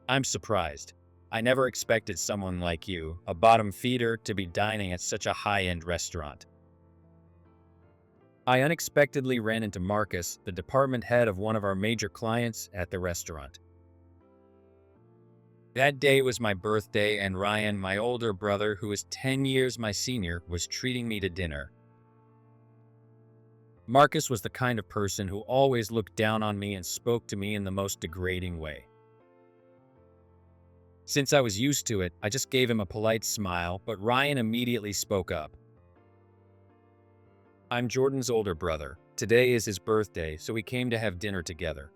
I'm surprised. I never expected someone like you, a bottom feeder, to be dining at such a high-end restaurant. I unexpectedly ran into Marcus, the department head of one of our major clients, at the restaurant. That day was my birthday, and Ryan, my older brother, who is 10 years my senior, was treating me to dinner. Marcus was the kind of person who always looked down on me and spoke to me in the most degrading way. Since I was used to it, I just gave him a polite smile, but Ryan immediately spoke up. I'm Jordan's older brother. Today is his birthday, so we came to have dinner together.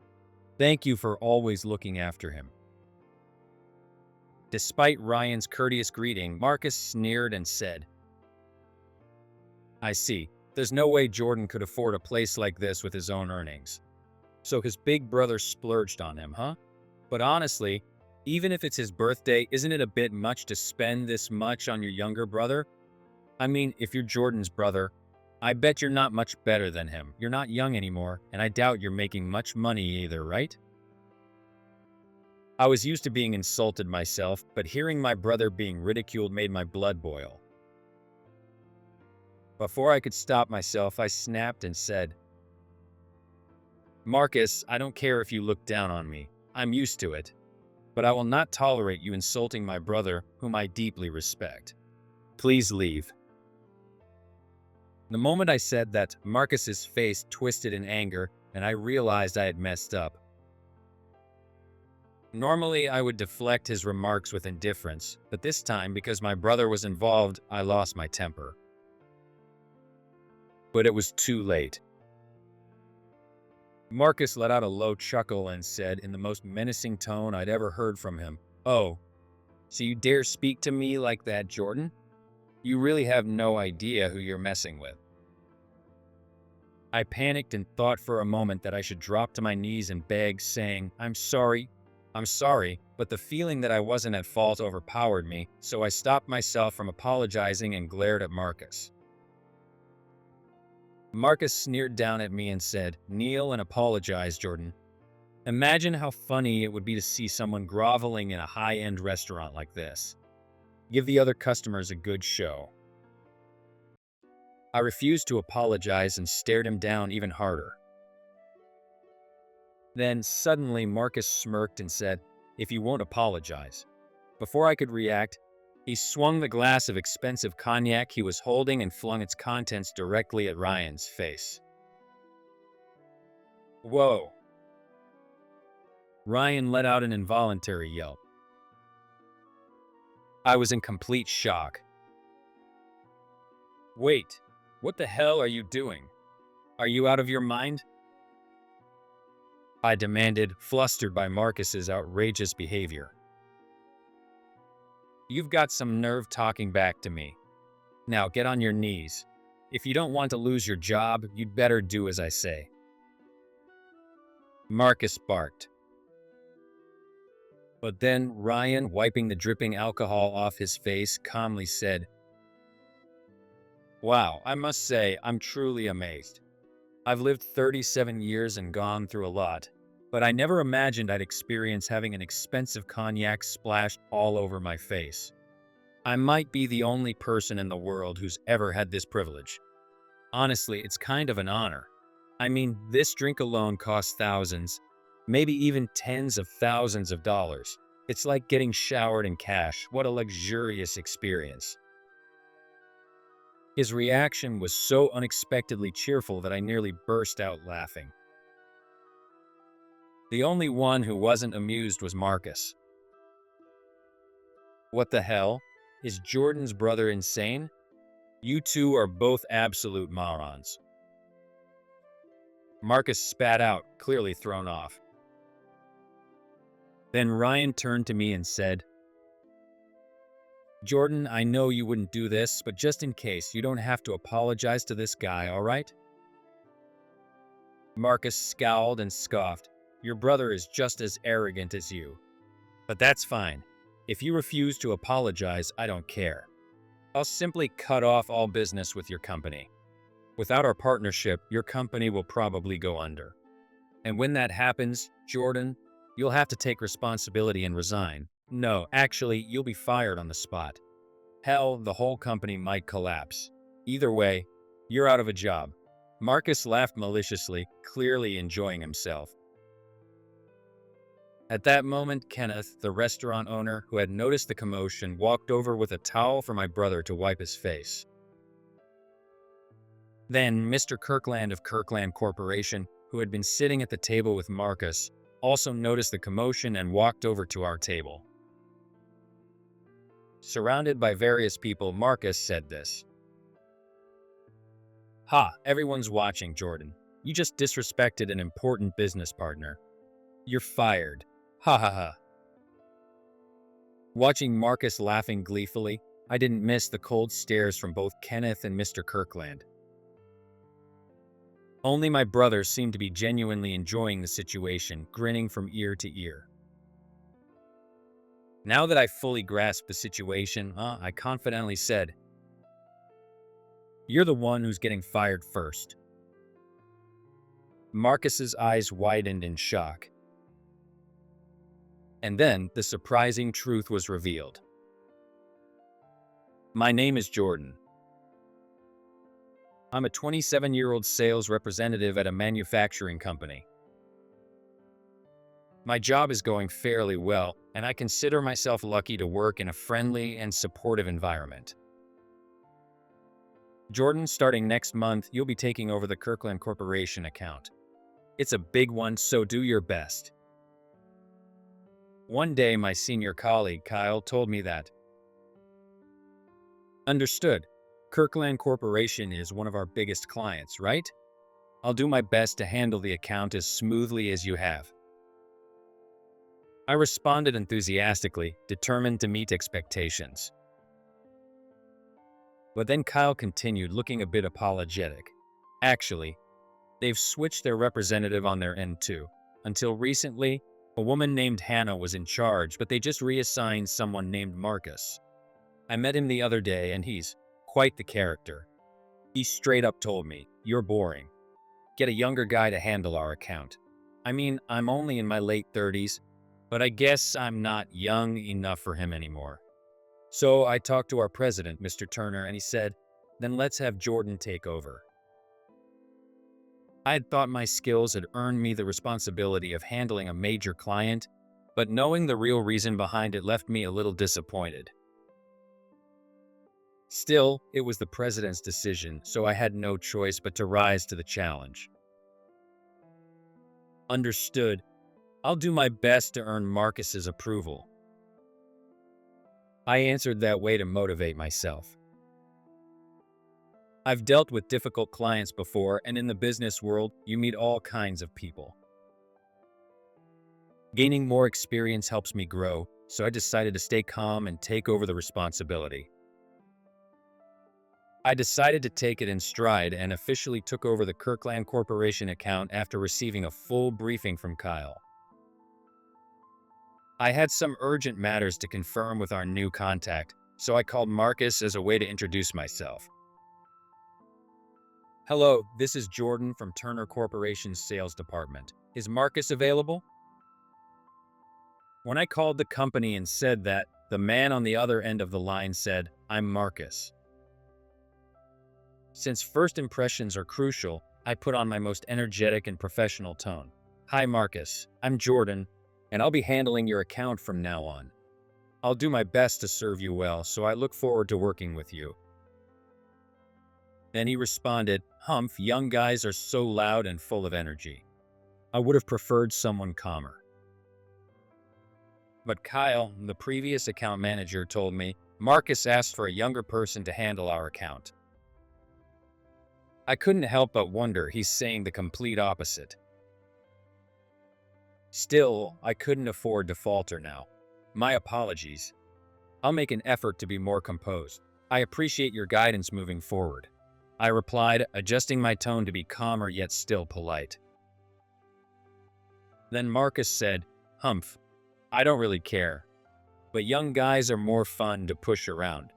Thank you for always looking after him. Despite Ryan's courteous greeting, Marcus sneered and said, I see. There's no way Jordan could afford a place like this with his own earnings. So his big brother splurged on him, huh? But honestly, even if it's his birthday, isn't it a bit much to spend this much on your younger brother? I mean, if you're Jordan's brother, I bet you're not much better than him. You're not young anymore, and I doubt you're making much money either, right? I was used to being insulted myself, but hearing my brother being ridiculed made my blood boil. Before I could stop myself, I snapped and said, Marcus, I don't care if you look down on me. I'm used to it. But I will not tolerate you insulting my brother, whom I deeply respect. Please leave. The moment I said that, Marcus's face twisted in anger, and I realized I had messed up. Normally, I would deflect his remarks with indifference, but this time, because my brother was involved, I lost my temper. But it was too late. Marcus let out a low chuckle and said in the most menacing tone I'd ever heard from him, Oh, so you dare speak to me like that, Jordan? You really have no idea who you're messing with. I panicked and thought for a moment that I should drop to my knees and beg, saying, I'm sorry, but the feeling that I wasn't at fault overpowered me, so I stopped myself from apologizing and glared at Marcus. Marcus sneered down at me and said, Kneel and apologize, Jordan. Imagine how funny it would be to see someone groveling in a high-end restaurant like this. Give the other customers a good show. I refused to apologize and stared him down even harder. Then, suddenly, Marcus smirked and said, If you won't apologize. Before I could react, he swung the glass of expensive cognac he was holding and flung its contents directly at Ryan's face. Whoa! Ryan let out an involuntary yelp. I was in complete shock. Wait, what the hell are you doing? Are you out of your mind? I demanded, flustered by Marcus's outrageous behavior. You've got some nerve talking back to me. Now get on your knees. If you don't want to lose your job, you'd better do as I say. Marcus barked. But then Ryan, wiping the dripping alcohol off his face, calmly said, Wow, I must say, I'm truly amazed. I've lived 37 years and gone through a lot, but I never imagined I'd experience having an expensive cognac splashed all over my face. I might be the only person in the world who's ever had this privilege. Honestly, it's kind of an honor. I mean, this drink alone costs thousands, maybe even tens of thousands of dollars. It's like getting showered in cash. What a luxurious experience. His reaction was so unexpectedly cheerful that I nearly burst out laughing. The only one who wasn't amused was Marcus. What the hell? Is Jordan's brother insane? You two are both absolute morons. Marcus spat out, clearly thrown off. Then Ryan turned to me and said, Jordan, I know you wouldn't do this, but just in case, you don't have to apologize to this guy, all right? Marcus scowled and scoffed. Your brother is just as arrogant as you. But that's fine. If you refuse to apologize, I don't care. I'll simply cut off all business with your company. Without our partnership, your company will probably go under. And when that happens, Jordan, You'll have to take responsibility and resign. No, actually, you'll be fired on the spot. Hell, the whole company might collapse. Either way, you're out of a job." Marcus laughed maliciously, clearly enjoying himself. At that moment, Kenneth, the restaurant owner who had noticed the commotion, walked over with a towel for my brother to wipe his face. Then, Mr. Kirkland of Kirkland Corporation, who had been sitting at the table with Marcus, also noticed the commotion and walked over to our table. Surrounded by various people, Marcus said this. "Ha, everyone's watching, Jordan. You just disrespected an important business partner. You're fired. Ha ha ha." Watching Marcus laughing gleefully, I didn't miss the cold stares from both Kenneth and Mr. Kirkland. Only my brother seemed to be genuinely enjoying the situation, grinning from ear to ear. Now that I fully grasped the situation, I confidently said, "You're the one who's getting fired first." Marcus's eyes widened in shock. And then the surprising truth was revealed. My name is Jordan. I'm a 27-year-old sales representative at a manufacturing company. My job is going fairly well, and I consider myself lucky to work in a friendly and supportive environment. Jordan, starting next month, you'll be taking over the Kirkland Corporation account. It's a big one, so do your best. One day, my senior colleague, Kyle, told me that. Understood. Kirkland Corporation is one of our biggest clients, right? I'll do my best to handle the account as smoothly as you have. I responded enthusiastically, determined to meet expectations. But then Kyle continued, looking a bit apologetic. Actually, they've switched their representative on their end too. Until recently, a woman named Hannah was in charge, but they just reassigned someone named Marcus. I met him the other day, and he's quite the character. He straight up told me, "You're boring. Get a younger guy to handle our account." I mean, I'm only in my late 30s, but I guess I'm not young enough for him anymore. So I talked to our president, Mr. Turner, and he said, "Then let's have Jordan take over." I had thought my skills had earned me the responsibility of handling a major client, but knowing the real reason behind it left me a little disappointed. Still, it was the president's decision, so I had no choice but to rise to the challenge. Understood. I'll do my best to earn Marcus's approval. I answered that way to motivate myself. I've dealt with difficult clients before, and in the business world, you meet all kinds of people. Gaining more experience helps me grow, so I decided to stay calm and take over the responsibility. I decided to take it in stride and officially took over the Kirkland Corporation account after receiving a full briefing from Kyle. I had some urgent matters to confirm with our new contact, so I called Marcus as a way to introduce myself. "Hello, this is Jordan from Turner Corporation's sales department. Is Marcus available?" When I called the company and said that, the man on the other end of the line said, "I'm Marcus." Since first impressions are crucial, I put on my most energetic and professional tone. "Hi Marcus, I'm Jordan, and I'll be handling your account from now on. I'll do my best to serve you well, so I look forward to working with you." Then he responded, "Humph, young guys are so loud and full of energy. I would have preferred someone calmer." But Kyle, the previous account manager, told me Marcus asked for a younger person to handle our account. I couldn't help but wonder he's saying the complete opposite. Still, I couldn't afford to falter now. My apologies. I'll make an effort to be more composed. I appreciate your guidance moving forward, I replied, adjusting my tone to be calmer yet still polite. Then Marcus said, "Humph, I don't really care, but young guys are more fun to push around."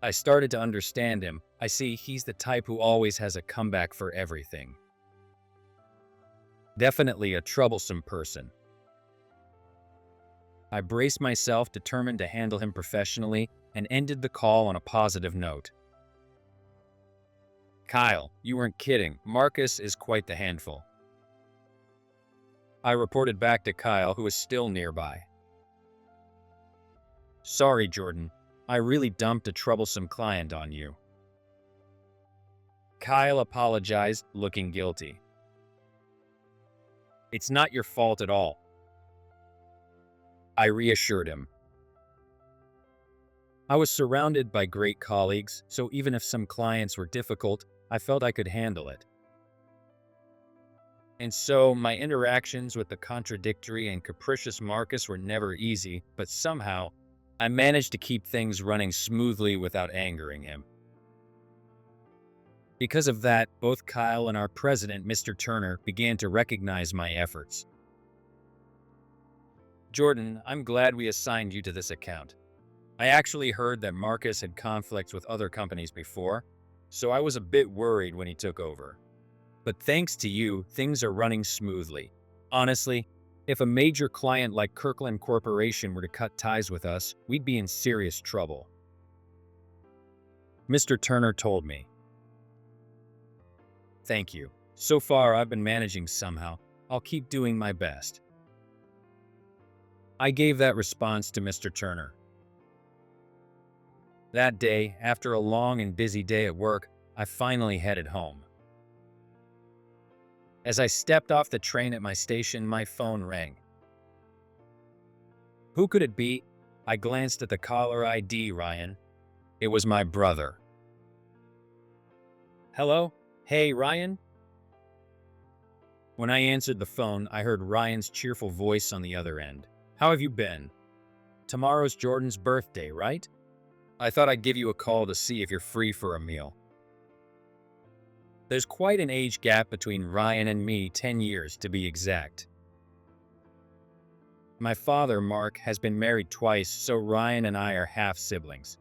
I started to understand him. I see he's the type who always has a comeback for everything. Definitely a troublesome person. I braced myself, determined to handle him professionally, and ended the call on a positive note. Kyle, you weren't kidding. Marcus is quite the handful. I reported back to Kyle, who was still nearby. Sorry, Jordan. I really dumped a troublesome client on you. Kyle apologized, looking guilty. It's not your fault at all. I reassured him. I was surrounded by great colleagues, so even if some clients were difficult, I felt I could handle it. And so, my interactions with the contradictory and capricious Marcus were never easy, but somehow, I managed to keep things running smoothly without angering him. Because of that, both Kyle and our president, Mr. Turner, began to recognize my efforts. Jordan, I'm glad we assigned you to this account. I actually heard that Marcus had conflicts with other companies before, so I was a bit worried when he took over. But thanks to you, things are running smoothly. Honestly, if a major client like Kirkland Corporation were to cut ties with us, we'd be in serious trouble. Mr. Turner told me. Thank you. So far, I've been managing somehow. I'll keep doing my best. I gave that response to Mr. Turner. That day, after a long and busy day at work, I finally headed home. As I stepped off the train at my station, my phone rang. Who could it be? I glanced at the caller ID, Ryan. It was my brother. Hello? Hey, Ryan? When I answered the phone, I heard Ryan's cheerful voice on the other end. How have you been? Tomorrow's Jordan's birthday, right? I thought I'd give you a call to see if you're free for a meal. There's quite an age gap between Ryan and me, 10 years to be exact. My father, Mark, has been married twice, so Ryan and I are half-siblings.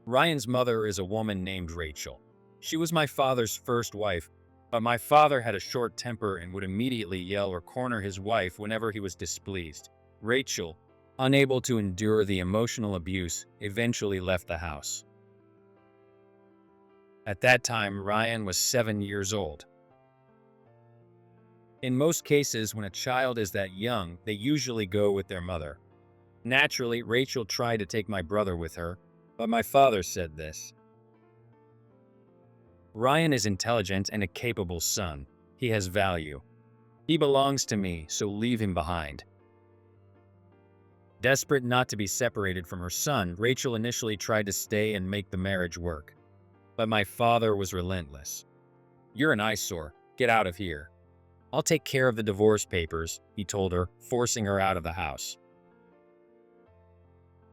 Ryan's mother is a woman named Rachel. She was my father's first wife, but my father had a short temper and would immediately yell or corner his wife whenever he was displeased. Rachel, unable to endure the emotional abuse, eventually left the house. At that time, Ryan was 7 years old. In most cases, when a child is that young, they usually go with their mother. Naturally, Rachel tried to take my brother with her, but my father said this. Ryan is intelligent and a capable son. He has value. He belongs to me, so leave him behind. Desperate not to be separated from her son, Rachel initially tried to stay and make the marriage work. But my father was relentless. You're an eyesore. Get out of here. I'll take care of the divorce papers, he told her, forcing her out of the house.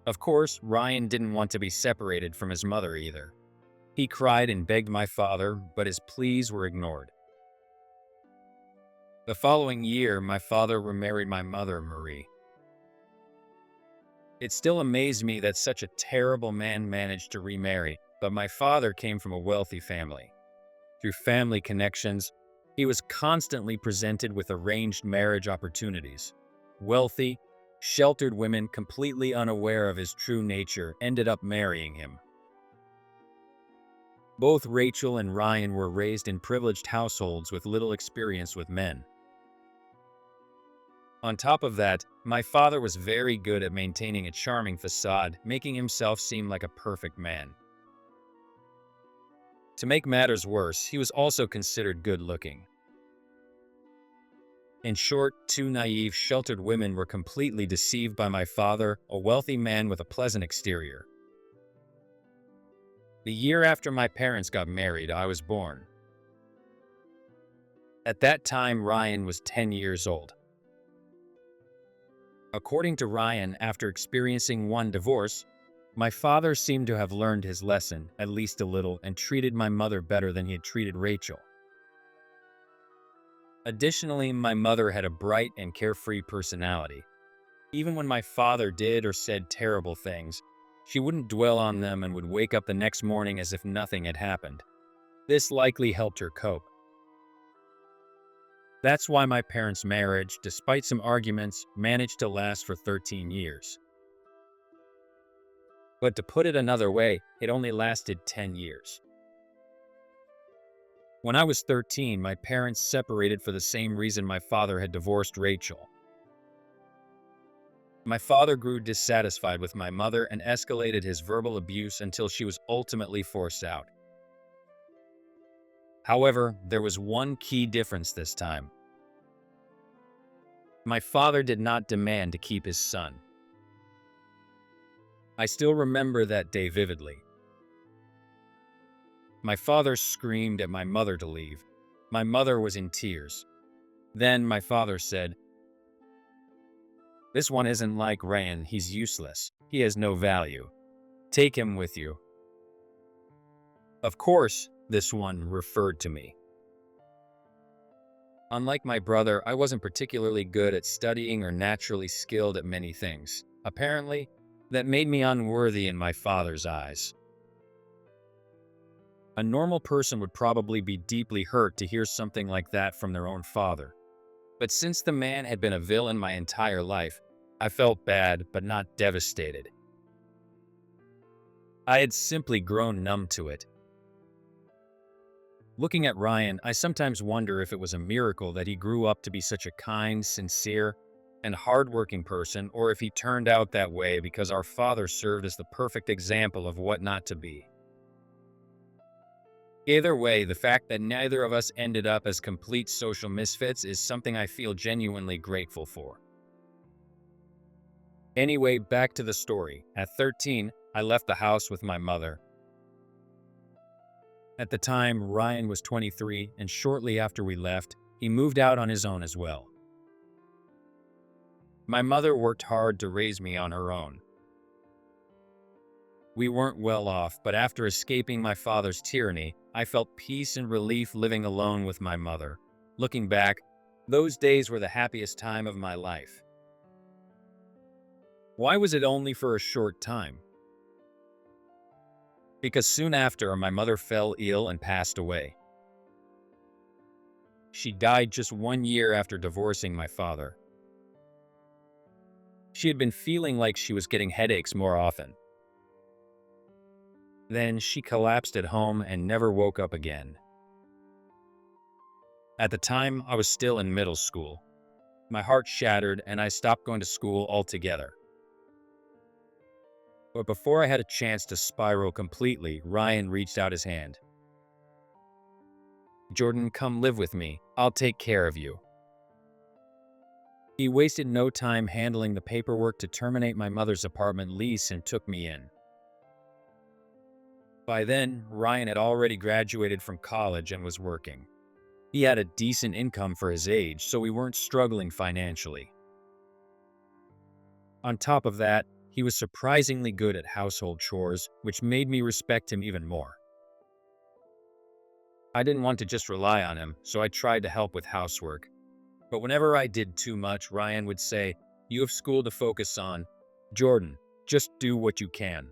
Of course, Ryan didn't want to be separated from his mother either. He cried and begged my father, but his pleas were ignored. The following year, my father remarried my mother, Marie. It still amazed me that such a terrible man managed to remarry, but my father came from a wealthy family. Through family connections, he was constantly presented with arranged marriage opportunities. Wealthy, sheltered women, completely unaware of his true nature, ended up marrying him. Both Rachel and Ryan were raised in privileged households with little experience with men. On top of that, my father was very good at maintaining a charming facade, making himself seem like a perfect man. To make matters worse, he was also considered good-looking. In short, two naive, sheltered women were completely deceived by my father, a wealthy man with a pleasant exterior. The year after my parents got married, I was born. At that time, Ryan was 10 years old. According to Ryan, after experiencing one divorce, my father seemed to have learned his lesson, at least a little, and treated my mother better than he had treated Rachel. Additionally, my mother had a bright and carefree personality. Even when my father did or said terrible things, she wouldn't dwell on them and would wake up the next morning as if nothing had happened. This likely helped her cope. That's why my parents' marriage, despite some arguments, managed to last for 13 years. But to put it another way, it only lasted 10 years. When I was 13, my parents separated for the same reason my father had divorced Rachel. My father grew dissatisfied with my mother and escalated his verbal abuse until she was ultimately forced out. However, there was one key difference this time. My father did not demand to keep his son. I still remember that day vividly. My father screamed at my mother to leave. My mother was in tears. Then my father said, "This one isn't like Ryan, he's useless. He has no value. Take him with you." Of course, this one referred to me. Unlike my brother, I wasn't particularly good at studying or naturally skilled at many things. Apparently, that made me unworthy in my father's eyes. A normal person would probably be deeply hurt to hear something like that from their own father. But since the man had been a villain my entire life, I felt bad but not devastated. I had simply grown numb to it. Looking at Ryan, I sometimes wonder if it was a miracle that he grew up to be such a kind, sincere, and hardworking person, or if he turned out that way because our father served as the perfect example of what not to be. Either way, the fact that neither of us ended up as complete social misfits is something I feel genuinely grateful for. Anyway, back to the story. At 13, I left the house with my mother. At the time, Ryan was 23, and shortly after we left, he moved out on his own as well. My mother worked hard to raise me on her own. We weren't well off, but after escaping my father's tyranny, I felt peace and relief living alone with my mother. Looking back, those days were the happiest time of my life. Why was it only for a short time? Because soon after, my mother fell ill and passed away. She died just 1 year after divorcing my father. She had been feeling like she was getting headaches more often. Then she collapsed at home and never woke up again. At the time, I was still in middle school. My heart shattered and I stopped going to school altogether. But before I had a chance to spiral completely, Ryan reached out his hand. "Jordan, come live with me. I'll take care of you." He wasted no time handling the paperwork to terminate my mother's apartment lease and took me in. By then, Ryan had already graduated from college and was working. He had a decent income for his age, so we weren't struggling financially. On top of that, he was surprisingly good at household chores, which made me respect him even more. I didn't want to just rely on him, so I tried to help with housework. But whenever I did too much, Ryan would say, "You have school to focus on. Jordan, just do what you can."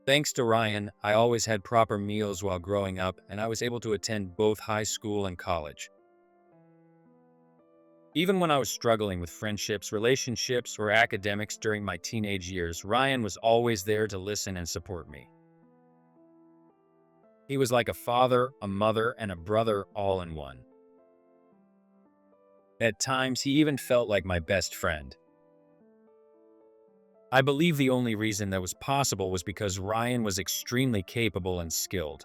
Thanks to Ryan, I always had proper meals while growing up, and I was able to attend both high school and college. Even when I was struggling with friendships, relationships, or academics during my teenage years, Ryan was always there to listen and support me. He was like a father, a mother, and a brother all in one. At times, he even felt like my best friend. I believe the only reason that was possible was because Ryan was extremely capable and skilled.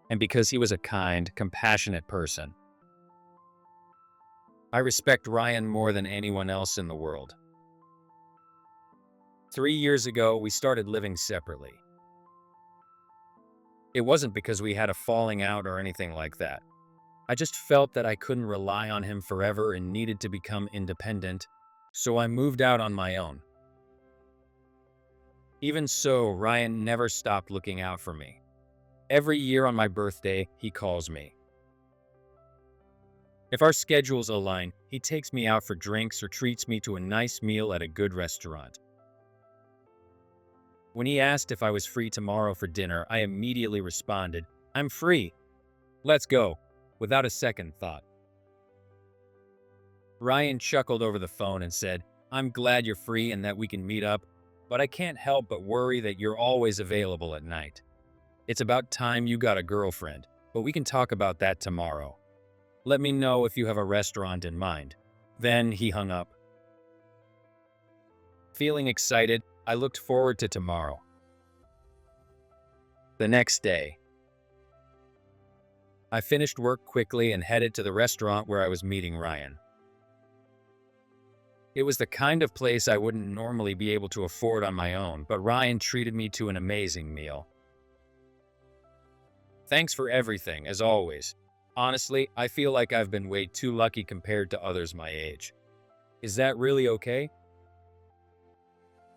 And because he was a kind, compassionate person. I respect Ryan more than anyone else in the world. 3 years ago, we started living separately. It wasn't because we had a falling out or anything like that. I just felt that I couldn't rely on him forever and needed to become independent, so I moved out on my own. Even so, Ryan never stopped looking out for me. Every year on my birthday, he calls me. If our schedules align, he takes me out for drinks or treats me to a nice meal at a good restaurant. When he asked if I was free tomorrow for dinner, I immediately responded, "I'm free. Let's go." without a second thought. Ryan chuckled over the phone and said, "I'm glad you're free and that we can meet up, but I can't help but worry that you're always available at night. It's about time you got a girlfriend, but we can talk about that tomorrow. Let me know if you have a restaurant in mind." Then he hung up. Feeling excited, I looked forward to tomorrow. The next day, I finished work quickly and headed to the restaurant where I was meeting Ryan. It was the kind of place I wouldn't normally be able to afford on my own, but Ryan treated me to an amazing meal. "Thanks for everything, as always. Honestly, I feel like I've been way too lucky compared to others my age. Is that really okay?"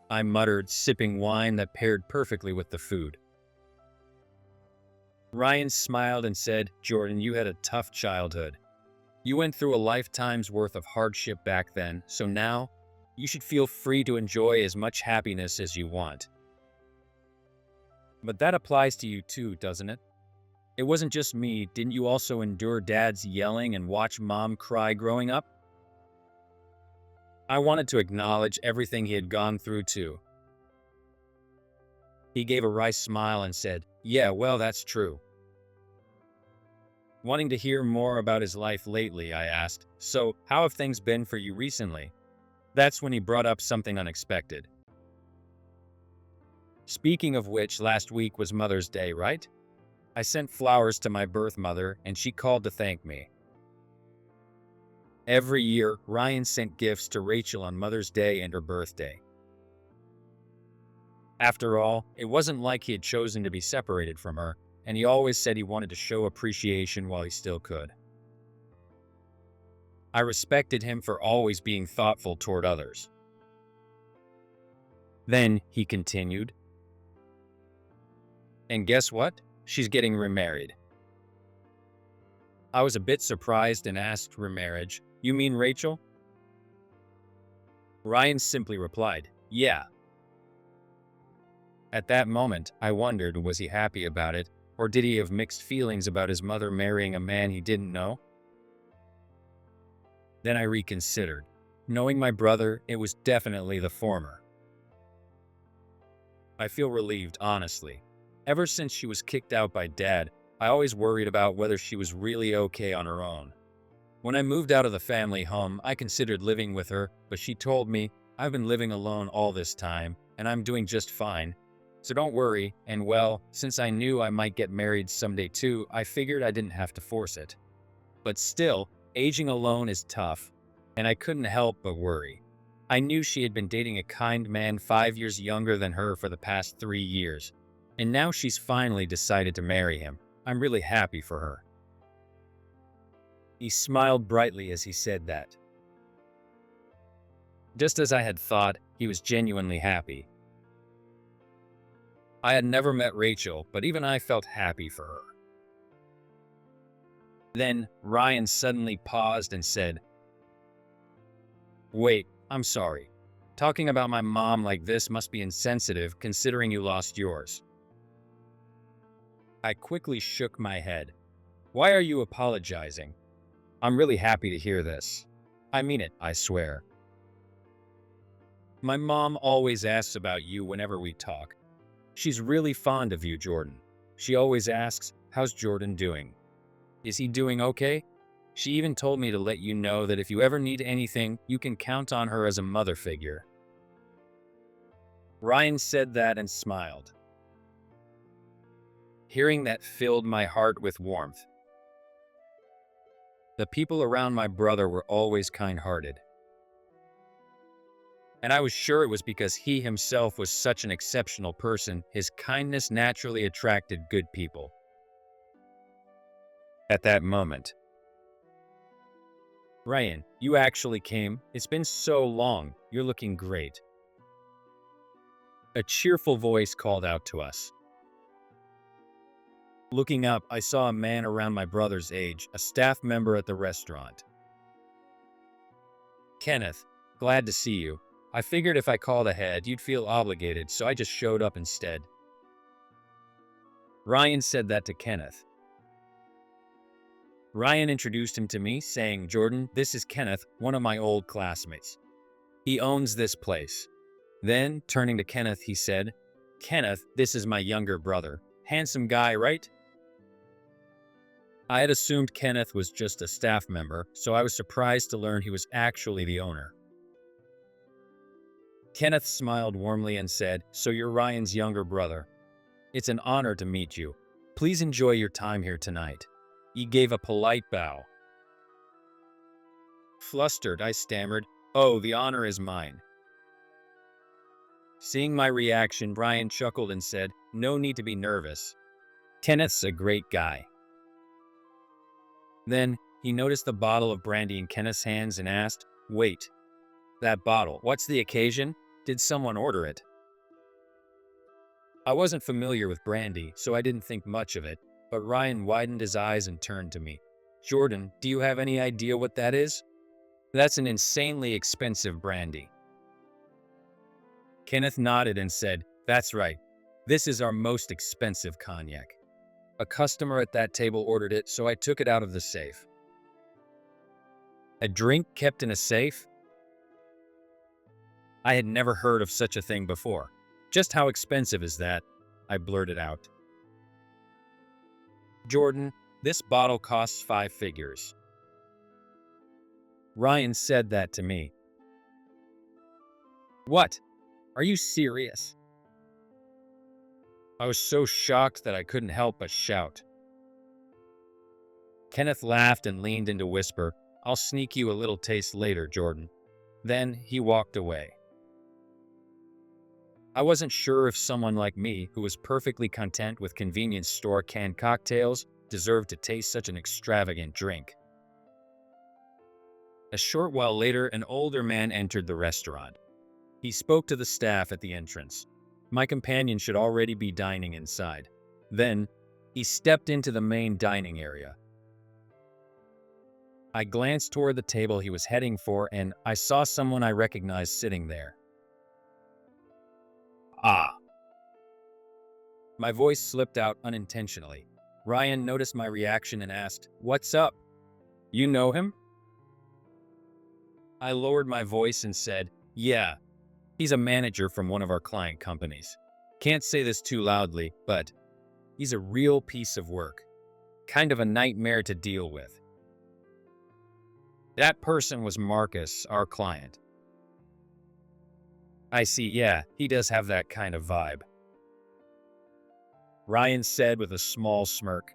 I muttered, sipping wine that paired perfectly with the food. Ryan smiled and said, "Jordan, you had a tough childhood. You went through a lifetime's worth of hardship back then, so now you should feel free to enjoy as much happiness as you want. But that applies to you too, doesn't it? It wasn't just me. Didn't you also endure Dad's yelling and watch Mom cry growing up?" I wanted to acknowledge everything he had gone through too. He gave a wry smile and said, "Yeah, well, that's true." Wanting to hear more about his life lately, I asked, "So, how have things been for you recently?" That's when he brought up something unexpected. "Speaking of which, last week was Mother's Day, right? I sent flowers to my birth mother, and she called to thank me." Every year, Ryan sent gifts to Rachel on Mother's Day and her birthday. After all, it wasn't like he had chosen to be separated from her, and he always said he wanted to show appreciation while he still could. I respected him for always being thoughtful toward others. Then, he continued, "And guess what? She's getting remarried." I was a bit surprised and asked, "Remarriage? You mean Rachel?" Ryan simply replied, "Yeah." At that moment, I wondered, was he happy about it, or did he have mixed feelings about his mother marrying a man he didn't know? Then I reconsidered. Knowing my brother, it was definitely the former. I feel relieved, honestly. Ever since she was kicked out by Dad, I always worried about whether she was really okay on her own. When I moved out of the family home, I considered living with her, but she told me, "I've been living alone all this time, and I'm doing just fine. So don't worry," and well, since I knew I might get married someday too, I figured I didn't have to force it. But still, aging alone is tough, and I couldn't help but worry. I knew she had been dating a kind man 5 years younger than her for the past 3 years, and now she's finally decided to marry him. I'm really happy for her. He smiled brightly as he said that. Just as I had thought, he was genuinely happy. I had never met Rachel, but even I felt happy for her. Then, Ryan suddenly paused and said, "Wait, I'm sorry. Talking about my mom like this must be insensitive considering you lost yours." I quickly shook my head. "Why are you apologizing? I'm really happy to hear this. I mean it, I swear. My mom always asks about you whenever we talk. She's really fond of you, Jordan. She always asks, 'How's Jordan doing? Is he doing okay?' She even told me to let you know that if you ever need anything, you can count on her as a mother figure." Ryan said that and smiled. Hearing that filled my heart with warmth. The people around my brother were always kind-hearted. And I was sure it was because he himself was such an exceptional person. His kindness naturally attracted good people. At that moment, "Ryan, you actually came. It's been so long. You're looking great." A cheerful voice called out to us. Looking up, I saw a man around my brother's age, a staff member at the restaurant. "Kenneth, glad to see you. I figured if I called ahead, you'd feel obligated, so I just showed up instead." Ryan said that to Kenneth. Ryan introduced him to me, saying, "Jordan, this is Kenneth, one of my old classmates. He owns this place." Then, turning to Kenneth, he said, "Kenneth, this is my younger brother. Handsome guy, right?" I had assumed Kenneth was just a staff member, so I was surprised to learn he was actually the owner. Kenneth smiled warmly and said, "So you're Ryan's younger brother. It's an honor to meet you. Please enjoy your time here tonight." He gave a polite bow. Flustered, I stammered, "Oh, the honor is mine." Seeing my reaction, Ryan chuckled and said, "No need to be nervous. Kenneth's a great guy." Then, he noticed the bottle of brandy in Kenneth's hands and asked, "Wait, that bottle, what's the occasion? Did someone order it?" I wasn't familiar with brandy, so I didn't think much of it, but Ryan widened his eyes and turned to me. "Jordan, do you have any idea what that is?" "That's an insanely expensive brandy." Kenneth nodded and said, "That's right. This is our most expensive cognac. A customer at that table ordered it, so I took it out of the safe." A drink kept in a safe? I had never heard of such a thing before. "Just how expensive is that?" I blurted out. "Jordan, this bottle costs 5 figures. Ryan said that to me. "What? Are you serious?" I was so shocked that I couldn't help but shout. Kenneth laughed and leaned in to whisper, "I'll sneak you a little taste later, Jordan." Then he walked away. I wasn't sure if someone like me, who was perfectly content with convenience store canned cocktails, deserved to taste such an extravagant drink. A short while later, an older man entered the restaurant. He spoke to the staff at the entrance. My companion should already be dining inside. Then, he stepped into the main dining area. I glanced toward the table he was heading for, and I saw someone I recognized sitting there. "Ah." My voice slipped out unintentionally. Ryan noticed my reaction and asked, "What's up? You know him?" I lowered my voice and said, "Yeah, he's a manager from one of our client companies. Can't say this too loudly, but he's a real piece of work. Kind of a nightmare to deal with." That person was Marcus, our client. "I see, yeah, he does have that kind of vibe," Ryan said with a small smirk.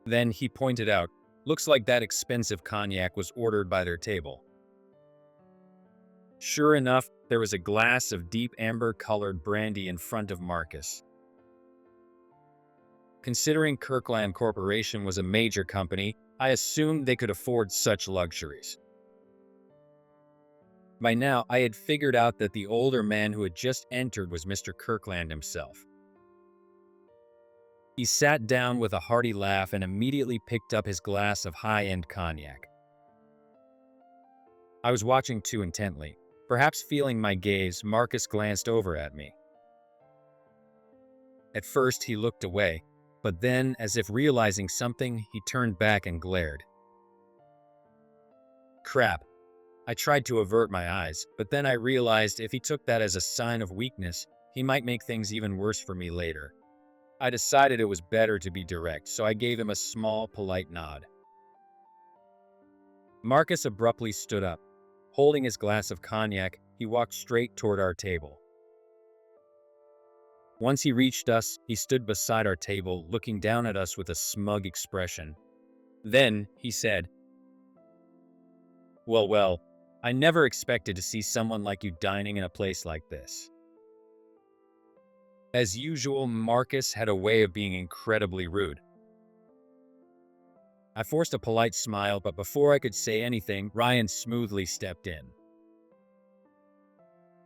Then he pointed out, "Looks like that expensive cognac was ordered by their table." Sure enough, there was a glass of deep amber-colored brandy in front of Marcus. Considering Kirkland Corporation was a major company, I assumed they could afford such luxuries. By now, I had figured out that the older man who had just entered was Mr. Kirkland himself. He sat down with a hearty laugh and immediately picked up his glass of high-end cognac. I was watching too intently. Perhaps feeling my gaze, Marcus glanced over at me. At first, he looked away, but then, as if realizing something, he turned back and glared. Crap. I tried to avert my eyes, but then I realized if he took that as a sign of weakness, he might make things even worse for me later. I decided it was better to be direct, so I gave him a small, polite nod. Marcus abruptly stood up. Holding his glass of cognac, he walked straight toward our table. Once he reached us, he stood beside our table, looking down at us with a smug expression. Then, he said, Well, I never expected to see someone like you dining in a place like this." As usual, Marcus had a way of being incredibly rude. I forced a polite smile, but before I could say anything, Ryan smoothly stepped in.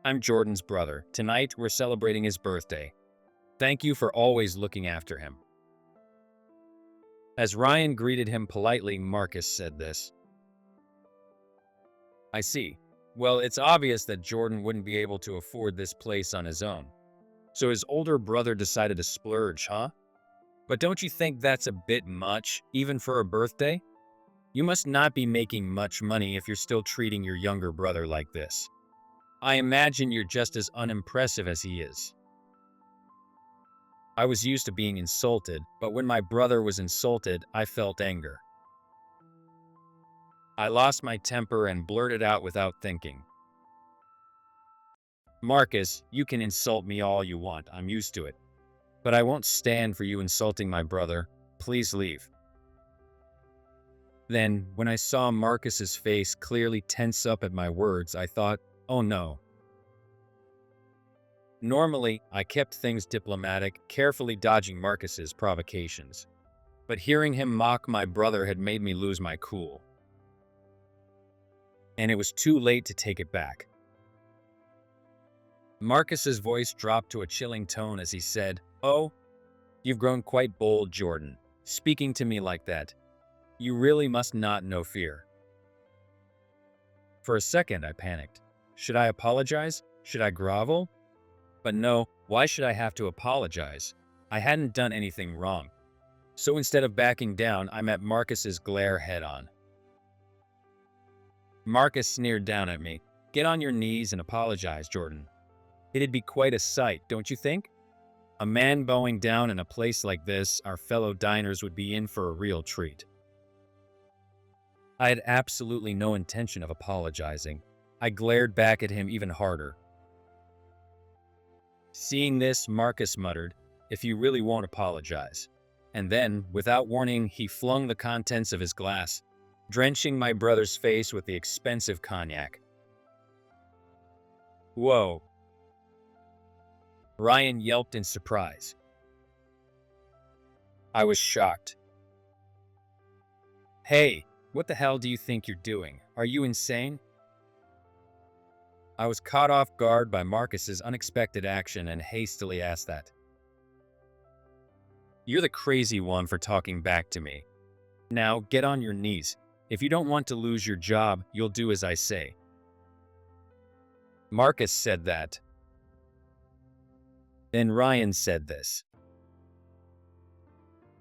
"I'm Jordan's brother. Tonight, we're celebrating his birthday. Thank you for always looking after him." As Ryan greeted him politely, Marcus said this. "I see. Well, it's obvious that Jordan wouldn't be able to afford this place on his own. So his older brother decided to splurge, huh?" But don't you think that's a bit much, even for a birthday? You must not be making much money if you're still treating your younger brother like this. I imagine you're just as unimpressive as he is. I was used to being insulted, but when my brother was insulted, I felt anger. I lost my temper and blurted out without thinking. Marcus, you can insult me all you want, I'm used to it. But I won't stand for you insulting my brother. Please leave. Then, when I saw Marcus's face clearly tense up at my words, I thought, oh no. Normally, I kept things diplomatic, carefully dodging Marcus's provocations. But hearing him mock my brother had made me lose my cool. And it was too late to take it back. Marcus's voice dropped to a chilling tone as he said, "Oh, you've grown quite bold, Jordan, speaking to me like that. You really must not know fear." For a second, I panicked. Should I apologize? Should I grovel? But no, why should I have to apologize? I hadn't done anything wrong. So instead of backing down, I met Marcus's glare head-on. Marcus sneered down at me. "Get on your knees and apologize, Jordan. It'd be quite a sight, don't you think? A man bowing down in a place like this, our fellow diners would be in for a real treat." I had absolutely no intention of apologizing. I glared back at him even harder. Seeing this, Marcus muttered, "If you really won't apologize." And then, without warning, he flung the contents of his glass, drenching my brother's face with the expensive cognac. Whoa. Ryan yelped in surprise. I was shocked. Hey, what the hell do you think you're doing? Are you insane? I was caught off guard by Marcus's unexpected action and hastily asked that. You're the crazy one for talking back to me. Now, get on your knees. If you don't want to lose your job, you'll do as I say. Marcus said that. Then Ryan said this.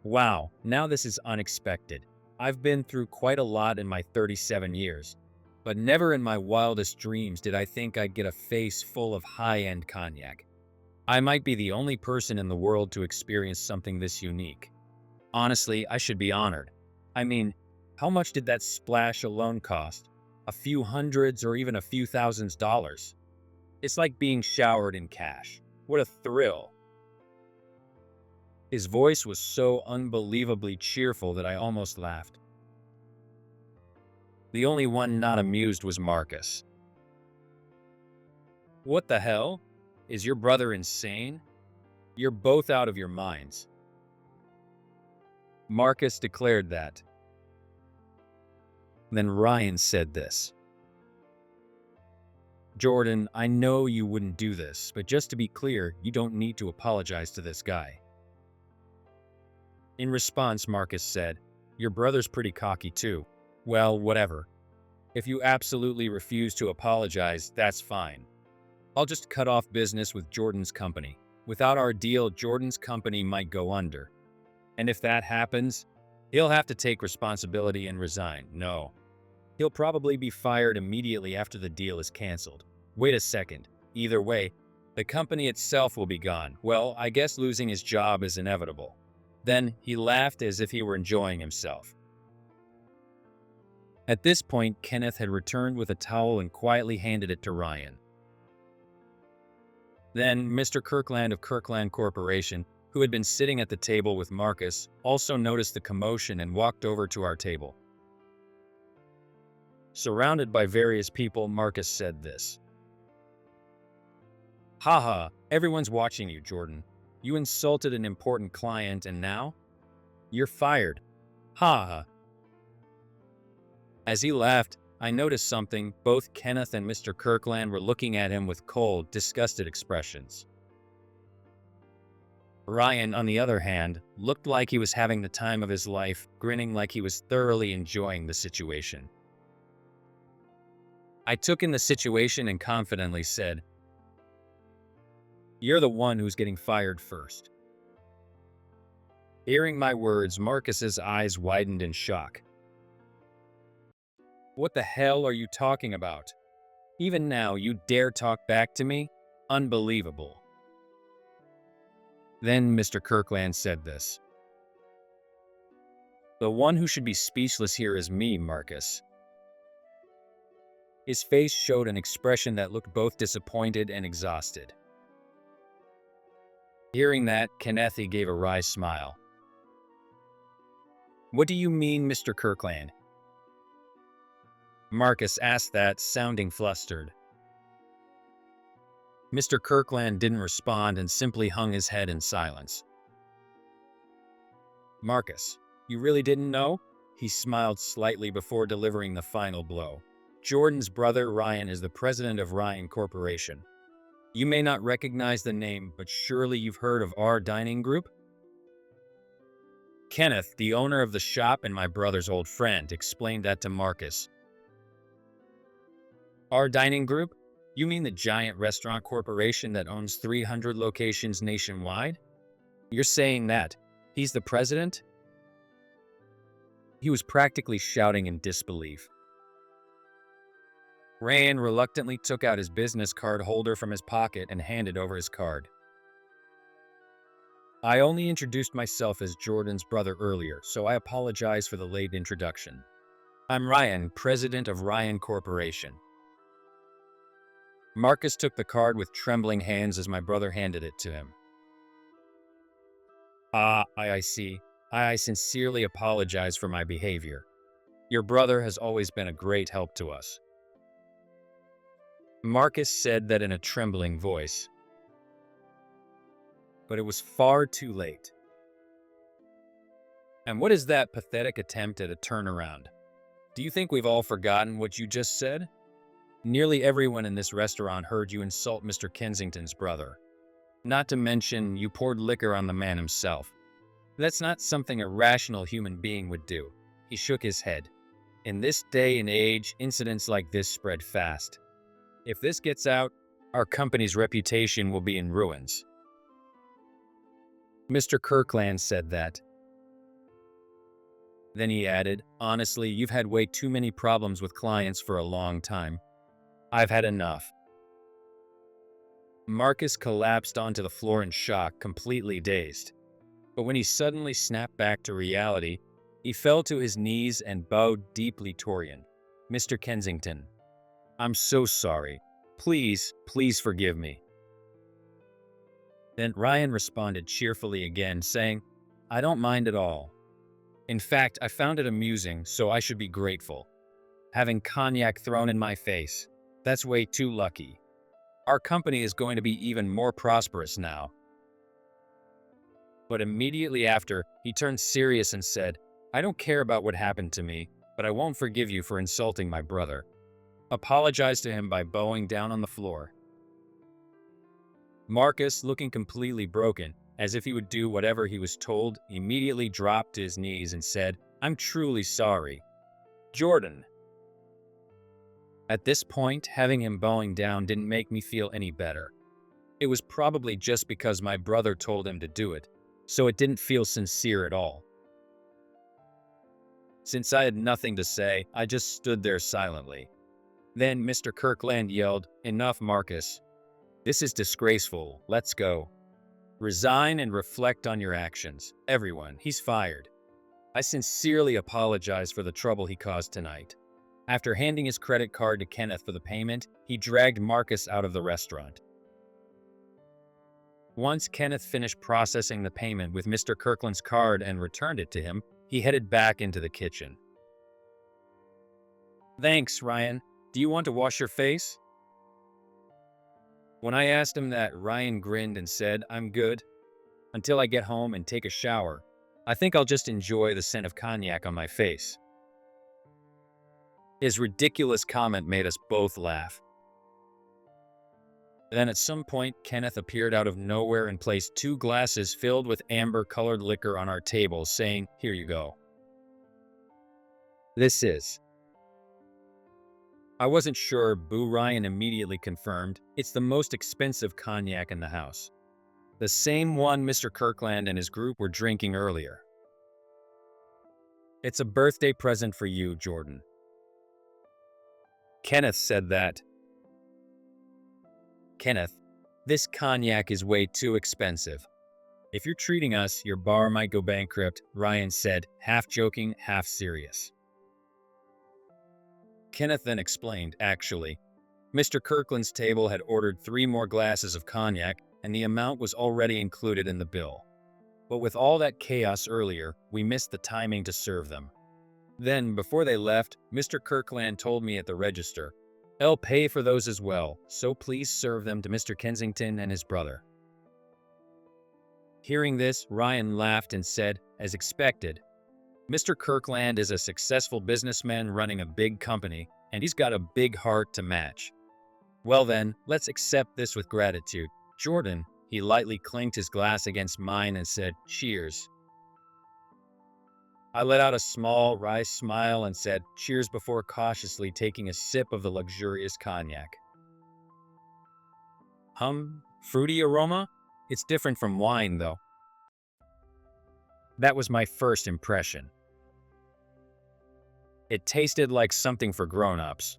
Wow, now this is unexpected. I've been through quite a lot in my 37 years, but never in my wildest dreams did I think I'd get a face full of high-end cognac. I might be the only person in the world to experience something this unique. Honestly, I should be honored. I mean, how much did that splash alone cost? A few hundreds or even a few thousands dollars? It's like being showered in cash. What a thrill. His voice was so unbelievably cheerful that I almost laughed. The only one not amused was Marcus. What the hell? Is your brother insane? You're both out of your minds. Marcus declared that. Then Ryan said this. Jordan, I know you wouldn't do this, but just to be clear, you don't need to apologize to this guy. In response, Marcus said, your brother's pretty cocky too. Well, whatever. If you absolutely refuse to apologize, that's fine. I'll just cut off business with Jordan's company. Without our deal, Jordan's company might go under. And if that happens, he'll have to take responsibility and resign. No. He'll probably be fired immediately after the deal is canceled. Wait a second. Either way, the company itself will be gone. Well, I guess losing his job is inevitable. Then he laughed as if he were enjoying himself. At this point, Kenneth had returned with a towel and quietly handed it to Ryan. Then Mr. Kirkland of Kirkland Corporation, who had been sitting at the table with Marcus, also noticed the commotion and walked over to our table. Surrounded by various people, Marcus said this. Haha, everyone's watching you, Jordan. You insulted an important client and now? You're fired. Ha. As he laughed, I noticed something. Both Kenneth and Mr. Kirkland were looking at him with cold, disgusted expressions. Ryan, on the other hand, looked like he was having the time of his life, grinning like he was thoroughly enjoying the situation. I took in the situation and confidently said, You're the one who's getting fired first. Hearing my words, Marcus's eyes widened in shock. What the hell are you talking about? Even now, you dare talk back to me? Unbelievable. Then Mr. Kirkland said this. The one who should be speechless here is me, Marcus. His face showed an expression that looked both disappointed and exhausted. Hearing that, Kenneth gave a wry smile. What do you mean, Mr. Kirkland? Marcus asked that, sounding flustered. Mr. Kirkland didn't respond and simply hung his head in silence. Marcus, you really didn't know? He smiled slightly before delivering the final blow. Jordan's brother Ryan is the president of Ryan Corporation. You may not recognize the name, but surely you've heard of our dining group? Kenneth, the owner of the shop and my brother's old friend, explained that to Marcus. Our dining group? You mean the giant restaurant corporation that owns 300 locations nationwide? You're saying that he's the president? He was practically shouting in disbelief. Ryan reluctantly took out his business card holder from his pocket and handed over his card. I only introduced myself as Jordan's brother earlier, so I apologize for the late introduction. I'm Ryan, president of Ryan Corporation. Marcus took the card with trembling hands as my brother handed it to him. I see. I sincerely apologize for my behavior. Your brother has always been a great help to us. Marcus said that in a trembling voice. But it was far too late. And what is that pathetic attempt at a turnaround? Do you think we've all forgotten what you just said? Nearly everyone in this restaurant heard you insult Mr. Kensington's brother. Not to mention, you poured liquor on the man himself. That's not something a rational human being would do. He shook his head. In this day and age, incidents like this spread fast. If this gets out, our company's reputation will be in ruins. Mr. Kirkland said that. Then he added, honestly, you've had way too many problems with clients for a long time. I've had enough. Marcus collapsed onto the floor in shock, completely dazed. But when he suddenly snapped back to reality, he fell to his knees and bowed deeply toward Torian. Mr. Kensington, I'm so sorry. Please forgive me. Then Ryan responded cheerfully again, saying, I don't mind at all. In fact, I found it amusing, so I should be grateful. Having cognac thrown in my face, that's way too lucky. Our company is going to be even more prosperous now. But immediately after, he turned serious and said, I don't care about what happened to me, but I won't forgive you for insulting my brother. Apologize to him by bowing down on the floor. Marcus, looking completely broken, as if he would do whatever he was told, immediately dropped to his knees and said, I'm truly sorry. Jordan. At this point, having him bowing down didn't make me feel any better. It was probably just because my brother told him to do it, so it didn't feel sincere at all. Since I had nothing to say, I just stood there silently. Then Mr. Kirkland yelled, Enough, Marcus. This is disgraceful. Let's go. Resign and reflect on your actions. Everyone, he's fired. I sincerely apologize for the trouble he caused tonight. After handing his credit card to Kenneth for the payment, he dragged Marcus out of the restaurant. Once Kenneth finished processing the payment with Mr. Kirkland's card and returned it to him, he headed back into the kitchen. Thanks, Ryan. Do you want to wash your face? When I asked him that, Ryan grinned and said, I'm good. Until I get home and take a shower. I think I'll just enjoy the scent of cognac on my face. His ridiculous comment made us both laugh. Then at some point, Kenneth appeared out of nowhere and placed 2 glasses filled with amber-colored liquor on our table, saying, Here you go. This is. I wasn't sure, Boo. Ryan immediately confirmed, it's the most expensive cognac in the house. The same one Mr. Kirkland and his group were drinking earlier. It's a birthday present for you, Jordan. Kenneth said that. Kenneth, this cognac is way too expensive. If you're treating us, your bar might go bankrupt, Ryan said, half joking, half serious. Kenneth then explained, actually, Mr. Kirkland's table had ordered 3 more glasses of cognac, and the amount was already included in the bill. But with all that chaos earlier, we missed the timing to serve them. Then, before they left, Mr. Kirkland told me at the register, I'll pay for those as well, so please serve them to Mr. Kensington and his brother. Hearing this, Ryan laughed and said, as expected, Mr. Kirkland is a successful businessman running a big company, and he's got a big heart to match. Well then, let's accept this with gratitude. Jordan, he lightly clinked his glass against mine and said, cheers. I let out a small, wry smile and said, cheers before cautiously taking a sip of the luxurious cognac. Fruity aroma? It's different from wine, though. That was my first impression. It tasted like something for grown-ups.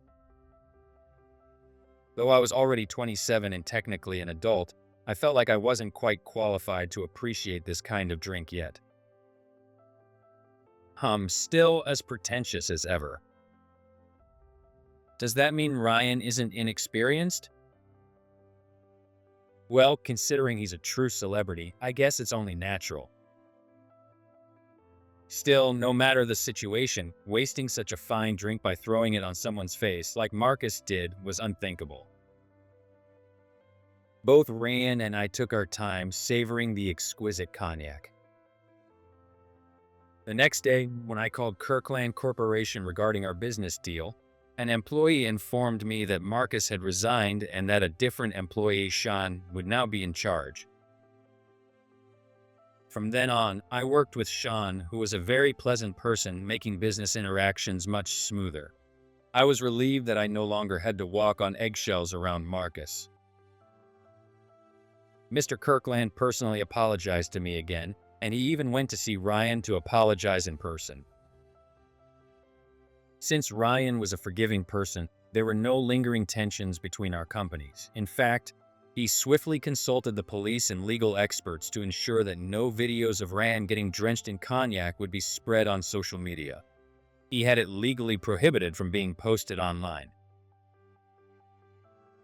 Though I was already 27 and technically an adult, I felt like I wasn't quite qualified to appreciate this kind of drink yet. Still as pretentious as ever. Does that mean Ryan isn't inexperienced? Well, considering he's a true celebrity, I guess it's only natural. Still, no matter the situation, wasting such a fine drink by throwing it on someone's face, like Marcus did, was unthinkable. Both Ryan and I took our time savoring the exquisite cognac. The next day, when I called Kirkland Corporation regarding our business deal, an employee informed me that Marcus had resigned and that a different employee, Sean, would now be in charge. From then on, I worked with Sean, who was a very pleasant person, making business interactions much smoother. I was relieved that I no longer had to walk on eggshells around Marcus. Mr. Kirkland personally apologized to me again, and he even went to see Ryan to apologize in person. Since Ryan was a forgiving person, there were no lingering tensions between our companies. In fact, he swiftly consulted the police and legal experts to ensure that no videos of Ryan getting drenched in cognac would be spread on social media. He had it legally prohibited from being posted online.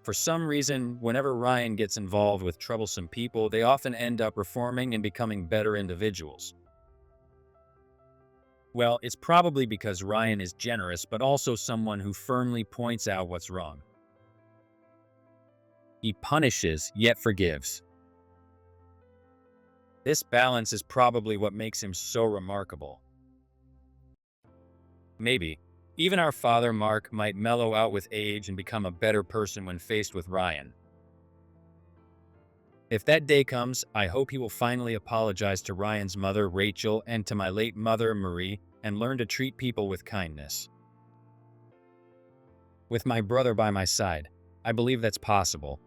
For some reason, whenever Ryan gets involved with troublesome people, they often end up reforming and becoming better individuals. Well, it's probably because Ryan is generous, but also someone who firmly points out what's wrong. He punishes, yet forgives. This balance is probably what makes him so remarkable. Maybe, even our father Mark might mellow out with age and become a better person when faced with Ryan. If that day comes, I hope he will finally apologize to Ryan's mother, Rachel, and to my late mother, Marie, and learn to treat people with kindness. With my brother by my side, I believe that's possible.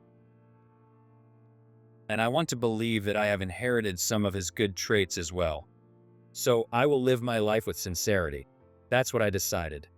And I want to believe that I have inherited some of his good traits as well. So I will live my life with sincerity. That's what I decided.